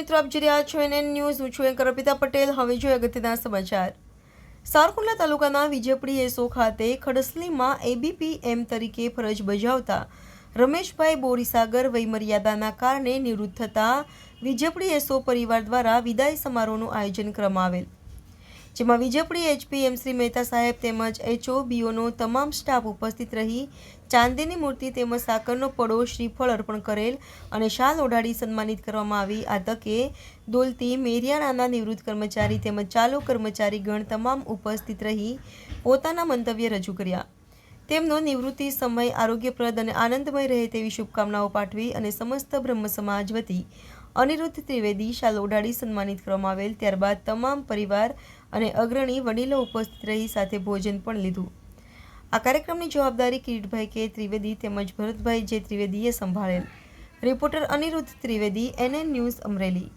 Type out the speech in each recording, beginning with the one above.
મિત્રો, આપ જોઈ રહ્યા છો NN ન્યૂઝ. હું છું એન્કર અર્પિતા પટેલ. હવે જોઈએ અગત્યના સમાચાર. સાવરકુંડલા તાલુકાના વિજયપુરી એસો ખાતે ખડસલીમાં ABPM તરીકે ફરજ બજાવતા રમેશભાઈ બોરીસાગર વયમર્યાદાના કારણે નિવૃત્ત થતા વિજયપુરી એસો પરિવાર દ્વારા વિદાય સમારોહનું આયોજન કરવામાં આવેલ, જેમાં વિજયપુરી HPM શ્રી મહેતા સાહેબ તેમજ HOBOનો તમામ સ્ટાફ ઉપસ્થિત રહી ચાંદીની મૂર્તિ તેમજ સાકરનો પડો શ્રીફળ અર્પણ કરેલ અને શાલ ઓઢાડી સન્માનિત કરવામાં આવી. આ તકે દોલતી મેરિયાણાના નિવૃત્ત કર્મચારી તેમજ ચાલુ કર્મચારીગણ તમામ ઉપસ્થિત રહી પોતાના મંતવ્ય રજૂ કર્યા. તેમનો નિવૃત્તિ સમય આરોગ્યપ્રદ અને આનંદમય રહે તેવી શુભકામનાઓ પાઠવી અને સમસ્ત બ્રહ્મ સમાજ વતી અનિરુદ્ધ ત્રિવેદી શાલ ઓઢાડી સન્માનિત કરવામાં આવેલ. ત્યારબાદ તમામ પરિવાર અને અગ્રણી વડીલો ઉપસ્થિત રહી સાથે ભોજન પણ લીધું. આ કાર્યક્રમની જવાબદારી કિરીટભાઈ કે ત્રિવેદી તેમજ ભરતભાઈ જે ત્રિવેદીએ સંભાળેલ. Reporter Anirudh Trivedi, NN news, Amreli.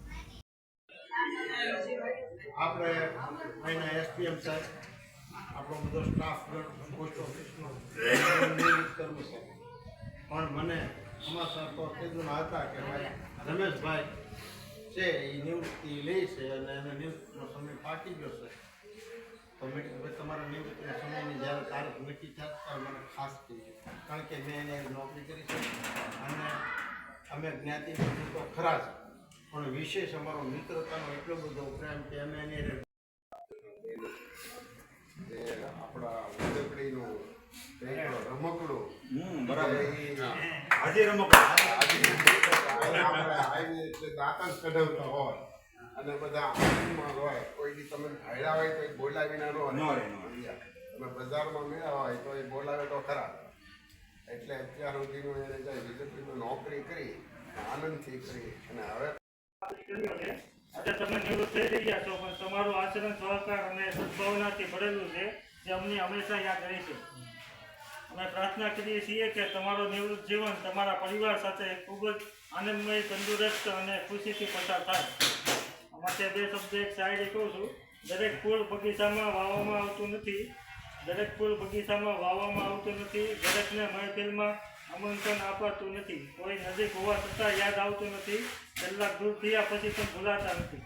આપણે અહીંના SPM સાહેબ આપણો બધો સ્ટાફ પોસ્ટ ઓફિસનો કર્મચારી પણ મને સમાચાર તો કીધું હતા કે ભાઈ રમેશભાઈ છે એ નિવૃત્તિ લે છે અને એને નિવૃત્તિનો સમય પાકી ગયો છે, તો મેં કીધું તમારા નિવૃત્તિના સમયની જ્યારે તારીખ નક્કી થાય મને ખાસ કહીએ, કારણ કે મેં એને નોકરી કરી છે અને અમે જ્ઞાતિ તો ખરા છે, પણ વિશેષ અમારો મિત્રતાનો એટલો બધો પ્રેમ કે અમે એને આપણા ઉદયપડીનું રમકડું આજે દાંત જ કઢાવતા હોય અને બધા આનંદમાં હોય, કોઈ તમે ભાડ્યા હોય તો એ બોલાવી ના હોય, તમે બજારમાં મેળા હોય તો એ બોલાવે તો ખરા. એટલે અત્યાર સુધીનું એને જાય વિજયપુરીમાં નોકરી કરી આનંદથી કરી અને હવે આજે તમે નિવૃત્ત થઈ રહ્યા છો, પણ તમારું આચરણ સહકાર અને સદભાવનાથી ભરેલું છે જે અમને હંમેશા યાદ રહેશે. અમે પ્રાર્થના કરીએ છીએ કે તમારો નિવૃત્ત જીવન તમારા પરિવાર સાથે ખૂબ જ આનંદમય, તંદુરસ્ત અને ખુશીથી પસાર થાય. માટે બે શબ્દ એક શાયરી કહું છું. દરેક ફૂલ બગીચામાં વાવવામાં આવતું નથી, દરેક ફૂલ બગીચામાં વાવવામાં આવતું નથી, દરેકને મહેફિલમાં આમંત્રણ અપાતું નથી, કોઈ નજીક હોવા છતાં યાદ આવતું નથી, કેટલાક દૂર થયા પછી પણ ભૂલાતા નથી.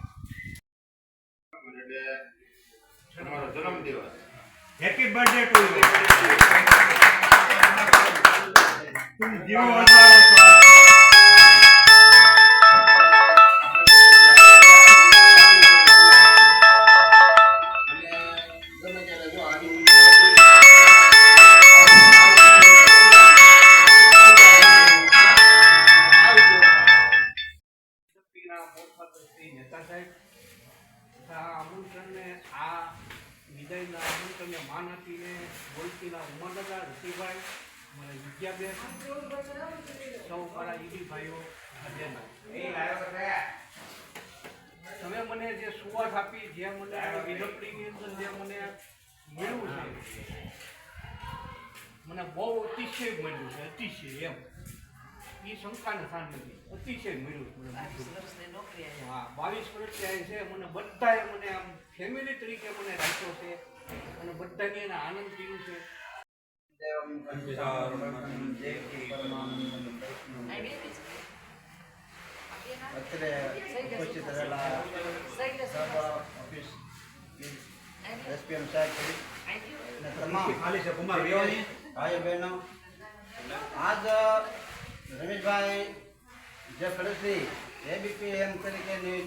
તમારો જન્મદિવસ હેપી બર્થડે ટુ યુ. આમંત્રણને આ વિદાયના આમંત્રણને માન આપીને બોલતીના ઉમરદાદા રસીભાઈ, મારા વિદ્યાબેન, સૌ મારા ઈડીભાઈઓ, તમે મને જે સુવાસ આપી, જે મને વિજયપુરીની અંદર જે મને મળ્યું છે, મને બહુ અતિશય મળ્યું છે, અતિશય એમ એ શંકાને સ્થાન નથી, અતિશય મળ્યું. હા, 22 વર્ષથી આવી છે. મને બધાએ મને આમ ફેમિલી તરીકે મને રાખ્યો છે અને બધાને એને આનંદ પીવું છે. અત્યારે ઉપસ્થિત રહેલા ઓફિસ SPM સાહેબ અને તમામ ભાઈ બહેનો, આજ રમેશભાઈ જે ફરજથી ABPM તરીકેની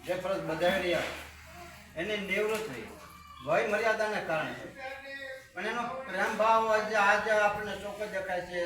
જે ફરજ બજાવી રહ્યા એની નિવૃત્ત થઈ વય મર્યાદાને કારણે, પણ એનો પ્રેમ ભાવ આજે આપણને ચોખ્ખો દેખાય છે.